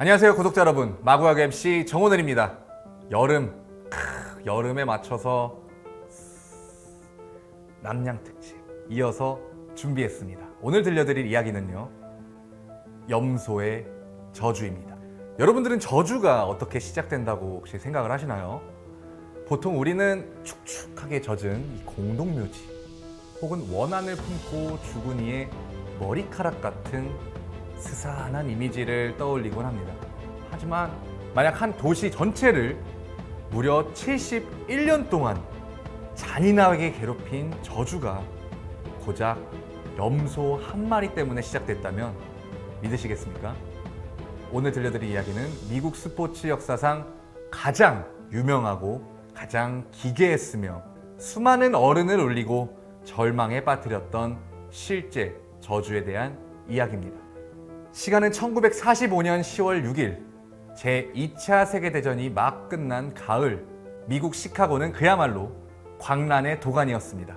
안녕하세요 구독자 여러분, 마구야구 MC 정오늘입니다. 여름에 맞춰서 남양특집 이어서 준비했습니다. 오늘 들려드릴 이야기는요, 염소의 저주입니다. 여러분들은 저주가 어떻게 시작된다고 혹시 생각을 하시나요? 보통 우리는 축축하게 젖은 이 공동묘지 혹은 원한을 품고 죽은 이의 머리카락 같은 스산한 이미지를 떠올리곤 합니다. 하지만 만약 한 도시 전체를 무려 71년 동안 잔인하게 괴롭힌 저주가 고작 염소 한 마리 때문에 시작됐다면 믿으시겠습니까? 오늘 들려드릴 이야기는 미국 스포츠 역사상 가장 유명하고 가장 기괴했으며 수많은 어른을 울리고 절망에 빠뜨렸던 실제 저주에 대한 이야기입니다. 시간은 1945년 10월 6일, 제2차 세계대전이 막 끝난 가을, 미국 시카고는 그야말로 광란의 도가니였습니다.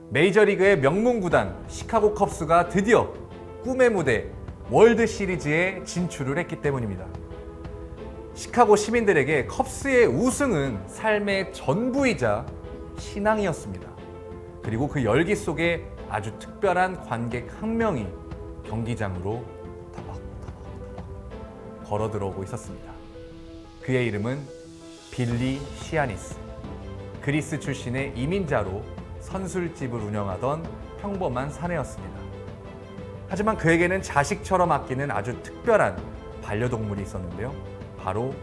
메이저리그의 명문구단 시카고 컵스가 드디어 꿈의 무대 월드 시리즈에 진출을 했기 때문입니다. 시카고 시민들에게 컵스의 우승은 삶의 전부이자 신앙이었습니다. 그리고 그 열기 속에 아주 특별한 관객 한 명이 경기장으로 터벅터벅 걸어 들어오고 있었습니다. 그의 이름은 빌리 시아니스. 그리스 출신의 이민자로 선술집을 운영하던 평범한 사내였습니다. 하지만 그에게는 자식처럼 아끼는 아주 특별한 반려동물이 있었는데요. 바로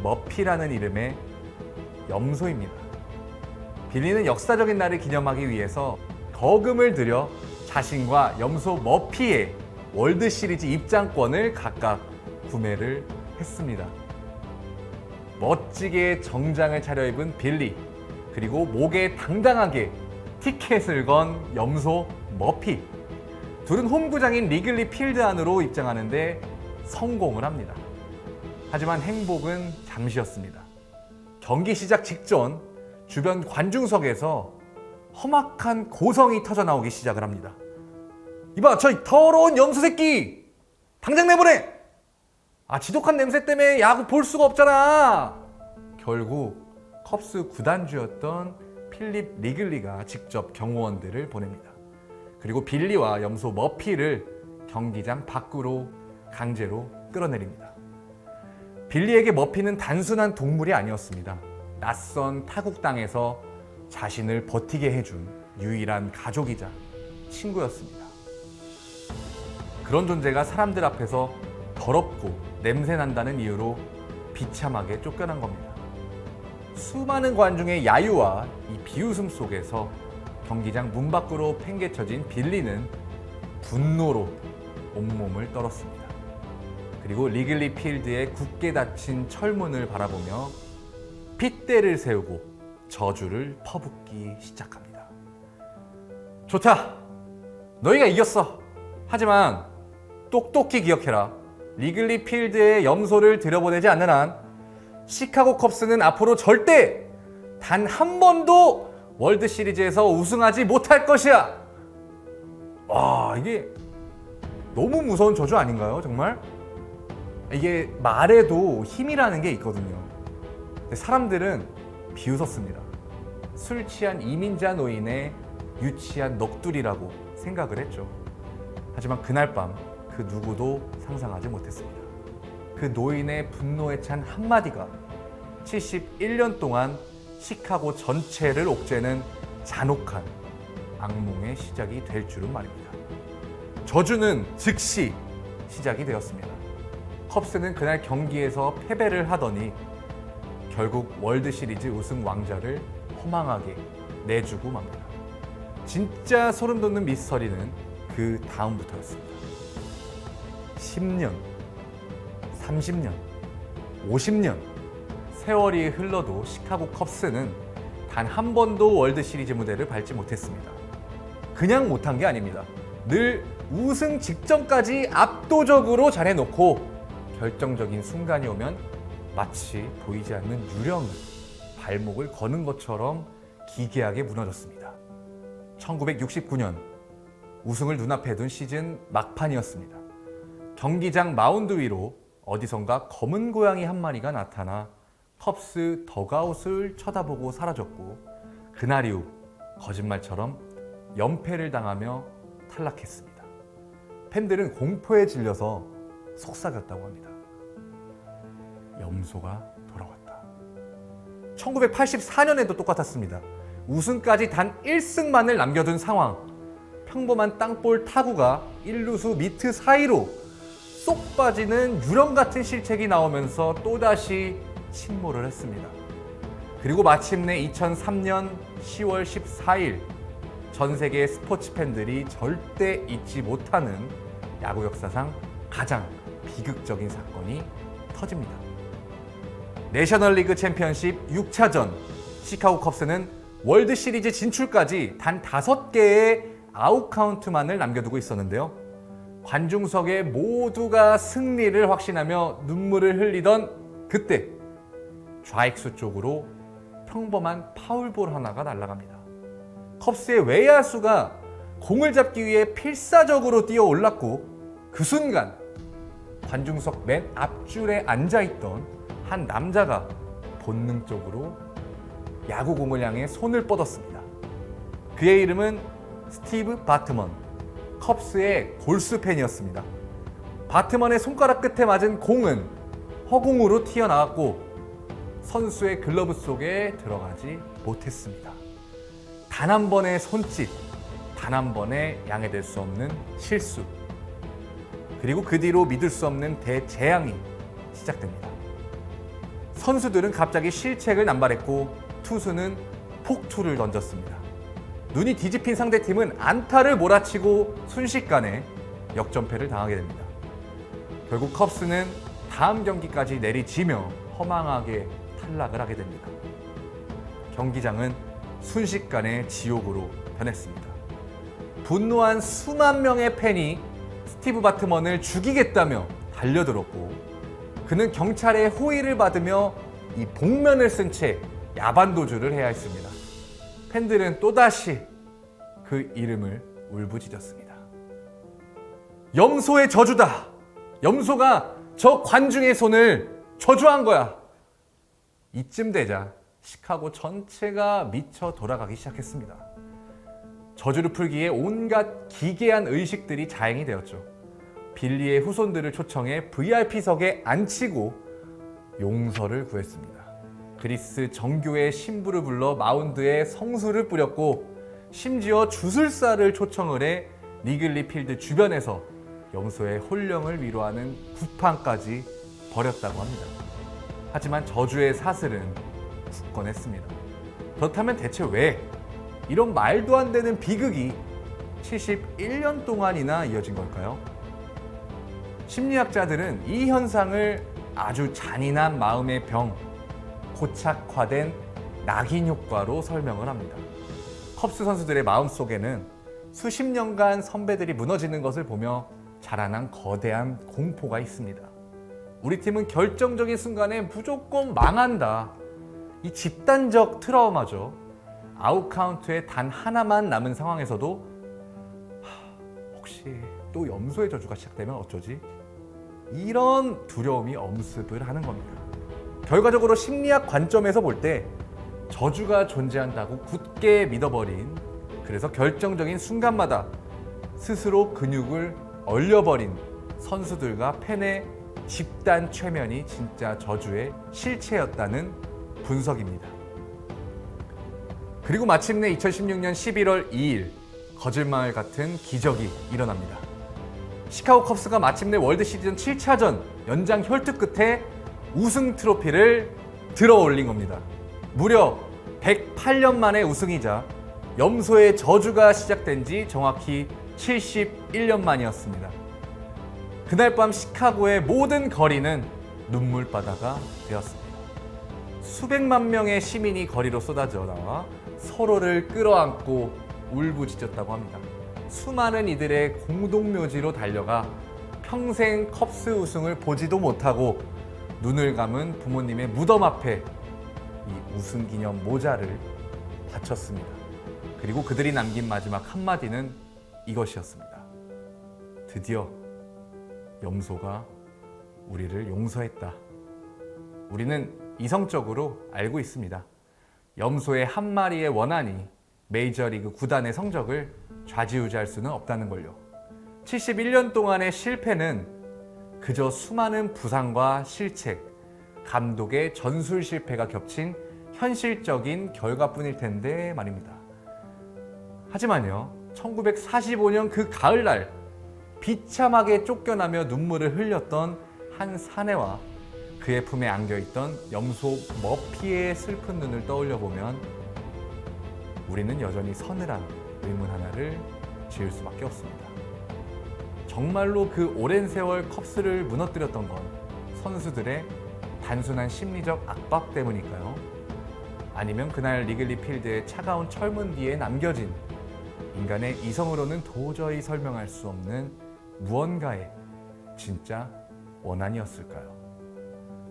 머피라는 이름의 염소입니다. 빌리는 역사적인 날을 기념하기 위해서 거금을 들여 자신과 염소 머피의 월드 시리즈 입장권을 각각 구매를 했습니다. 멋지게 정장을 차려입은 빌리, 그리고 목에 당당하게 티켓을 건 염소 머피. 둘은 홈구장인 리글리 필드 안으로 입장하는데 성공을 합니다. 하지만 행복은 잠시였습니다. 경기 시작 직전 주변 관중석에서 험악한 고성이 터져나오기 시작을 합니다. 이봐, 저 더러운 염소 새끼! 당장 내보내! 지독한 냄새 때문에 야구 볼 수가 없잖아! 결국 컵스 구단주였던 필립 리글리가 직접 경호원들을 보냅니다. 그리고 빌리와 염소 머피를 경기장 밖으로 강제로 끌어내립니다. 빌리에게 머피는 단순한 동물이 아니었습니다. 낯선 타국 땅에서 자신을 버티게 해준 유일한 가족이자 친구였습니다. 그런 존재가 사람들 앞에서 더럽고 냄새난다는 이유로 비참하게 쫓겨난 겁니다. 수많은 관중의 야유와 이 비웃음 속에서 경기장 문 밖으로 팽개쳐진 빌리는 분노로 온몸을 떨었습니다. 그리고 리글리 필드의 굳게 닫힌 철문을 바라보며 핏대를 세우고 저주를 퍼붓기 시작합니다. 좋다! 너희가 이겼어! 하지만 똑똑히 기억해라. 리글리 필드에 염소를 들여보내지 않는 한 시카고 컵스는 앞으로 절대 단 한 번도 월드 시리즈에서 우승하지 못할 것이야! 와, 이게 너무 무서운 저주 아닌가요, 정말? 이게 말에도 힘이라는 게 있거든요. 근데 사람들은 비웃었습니다. 술 취한 이민자 노인의 유치한 넋두리라고 생각을 했죠. 하지만 그날 밤 그 누구도 상상하지 못했습니다. 그 노인의 분노에 찬 한마디가 71년 동안 시카고 전체를 옥죄는 잔혹한 악몽의 시작이 될 줄은 말입니다. 저주는 즉시 시작이 되었습니다. 컵스는 그날 경기에서 패배를 하더니 결국 월드 시리즈 우승 왕자를 허망하게 내주고 맙니다. 진짜 소름 돋는 미스터리는 그 다음부터였습니다. 10년, 30년, 50년 세월이 흘러도 시카고 컵스는 단 한 번도 월드 시리즈 무대를 밟지 못했습니다. 그냥 못한 게 아닙니다. 늘 우승 직전까지 압도적으로 잘해놓고 결정적인 순간이 오면 마치 보이지 않는 유령이 발목을 거는 것처럼 기괴하게 무너졌습니다. 1969년 우승을 눈앞에 둔 시즌 막판이었습니다. 경기장 마운드 위로 어디선가 검은 고양이 한 마리가 나타나 컵스 더가웃을 쳐다보고 사라졌고, 그날 이후 거짓말처럼 연패를 당하며 탈락했습니다. 팬들은 공포에 질려서 속삭였다고 합니다. 염소가 돌아왔다. 1984년에도 똑같았습니다. 우승까지 단 1승만을 남겨둔 상황. 평범한 땅볼 타구가 1루수 미트 사이로 쏙 빠지는 유령 같은 실책이 나오면서 또다시 침몰을 했습니다. 그리고 마침내 2003년 10월 14일 전 세계 스포츠 팬들이 절대 잊지 못하는 야구 역사상 가장 비극적인 사건이 터집니다. 내셔널리그 챔피언십 6차전 시카고 컵스는 월드 시리즈 진출까지 단 5개의 아웃카운트만을 남겨두고 있었는데요. 관중석에 모두가 승리를 확신하며 눈물을 흘리던 그때 좌익수 쪽으로 평범한 파울볼 하나가 날아갑니다. 컵스의 외야수가 공을 잡기 위해 필사적으로 뛰어 올랐고, 그 순간 관중석 맨 앞줄에 앉아있던 한 남자가 본능적으로 야구공을 향해 손을 뻗었습니다. 그의 이름은 스티브 바트먼, 컵스의 골수 팬이었습니다. 바트먼의 손가락 끝에 맞은 공은 허공으로 튀어나왔고 선수의 글러브 속에 들어가지 못했습니다. 단 한 번의 손짓, 단 한 번의 양해될 수 없는 실수, 그리고 그 뒤로 믿을 수 없는 대재앙이 시작됩니다. 선수들은 갑자기 실책을 남발했고 투수는 폭투를 던졌습니다. 눈이 뒤집힌 상대팀은 안타를 몰아치고 순식간에 역전패를 당하게 됩니다. 결국 컵스는 다음 경기까지 내리지며 허망하게 탈락을 하게 됩니다. 경기장은 순식간에 지옥으로 변했습니다. 분노한 수만 명의 팬이 스티브 바트먼을 죽이겠다며 달려들었고, 그는 경찰의 호의를 받으며 이 복면을 쓴 채 야반도주를 해야 했습니다. 팬들은 또다시 그 이름을 울부짖었습니다. 염소의 저주다! 염소가 저 관중의 손을 저주한 거야! 이쯤 되자 시카고 전체가 미쳐 돌아가기 시작했습니다. 저주를 풀기에 온갖 기괴한 의식들이 자행이 되었죠. 빌리의 후손들을 초청해 VIP석에 앉히고 용서를 구했습니다. 그리스 정교의 신부를 불러 마운드에 성수를 뿌렸고, 심지어 주술사를 초청을 해 리글리 필드 주변에서 염소의 혼령을 위로하는 구판까지 벌였다고 합니다. 하지만 저주의 사슬은 굳건했습니다. 그렇다면 대체 왜 이런 말도 안 되는 비극이 71년 동안이나 이어진 걸까요? 심리학자들은 이 현상을 아주 잔인한 마음의 병, 고착화된 낙인 효과로 설명을 합니다. 컵스 선수들의 마음속에는 수십 년간 선배들이 무너지는 것을 보며 자라난 거대한 공포가 있습니다. 우리 팀은 결정적인 순간에 무조건 망한다. 이 집단적 트라우마죠. 아웃카운트에 단 하나만 남은 상황에서도 혹시 또 염소의 저주가 시작되면 어쩌지? 이런 두려움이 엄습을 하는 겁니다. 결과적으로 심리학 관점에서 볼 때 저주가 존재한다고 굳게 믿어버린, 그래서 결정적인 순간마다 스스로 근육을 얼려버린 선수들과 팬의 집단 최면이 진짜 저주의 실체였다는 분석입니다. 그리고 마침내 2016년 11월 2일 거짓말 같은 기적이 일어납니다. 시카고 컵스가 마침내 월드 시리즈 7차전 연장 혈투 끝에 우승 트로피를 들어 올린 겁니다. 무려 108년 만의 우승이자 염소의 저주가 시작된 지 정확히 71년 만이었습니다. 그날 밤 시카고의 모든 거리는 눈물바다가 되었습니다. 수백만 명의 시민이 거리로 쏟아져 나와 서로를 끌어안고 울부짖었다고 합니다. 수많은 이들의 공동묘지로 달려가 평생 컵스 우승을 보지도 못하고 눈을 감은 부모님의 무덤 앞에 이 우승 기념 모자를 바쳤습니다. 그리고 그들이 남긴 마지막 한마디는 이것이었습니다. 드디어 염소가 우리를 용서했다. 우리는 이성적으로 알고 있습니다. 염소의 한 마리의 원한이 메이저리그 구단의 성적을 좌지우지할 수는 없다는 걸요. 71년 동안의 실패는 그저 수많은 부상과 실책, 감독의 전술 실패가 겹친 현실적인 결과뿐일 텐데 말입니다. 하지만요, 1945년 그 가을날 비참하게 쫓겨나며 눈물을 흘렸던 한 사내와 그의 품에 안겨있던 염소 머피의 슬픈 눈을 떠올려 보면 우리는 여전히 서늘한 의문 하나를 지을 수밖에 없습니다. 정말로 그 오랜 세월 컵스를 무너뜨렸던 건 선수들의 단순한 심리적 압박 때문일까요? 아니면 그날 리글리 필드의 차가운 철문 뒤에 남겨진 인간의 이성으로는 도저히 설명할 수 없는 무언가의 진짜 원한이었을까요?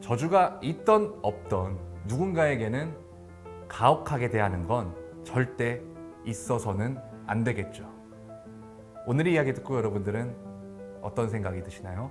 저주가 있던 없던 누군가에게는 가혹하게 대하는 건 절대 있어서는 안 되겠죠. 오늘의 이야기 듣고 여러분들은 어떤 생각이 드시나요?